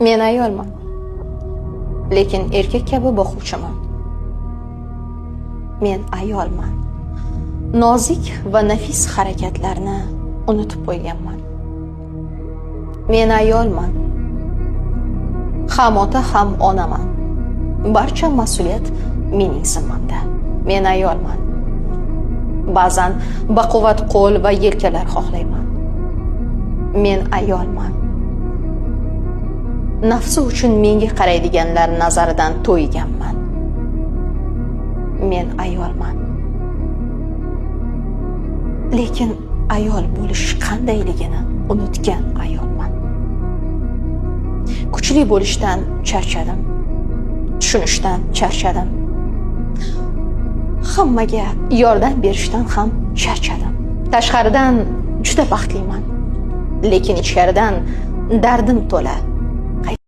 Men ayolman, lekin erkak kabi boquvchiman. Men ayolman. Nozik va nafis harakatlarni unutib qo'yganman. Men ayolman. Ham ota, ham onaman. Barcha mas'uliyat mening zimmamda. Men ayolman. Ba'zan baquvvat qo'l va yelkalar xohlayman. Men ayolman. Nafsi uchun menga qaraydiganlar nazaridan to'yganman. Men ayolman. Lekin ayol bo'lish qandayligini unutgan ayolman. Kuchli bo'lishdan charchadim. Tushunishdan charchadim. Hammaga yordam berishdan ham charchadim. Tashqaridan juda baxtliman, lekin ichkaridan dardim to'la.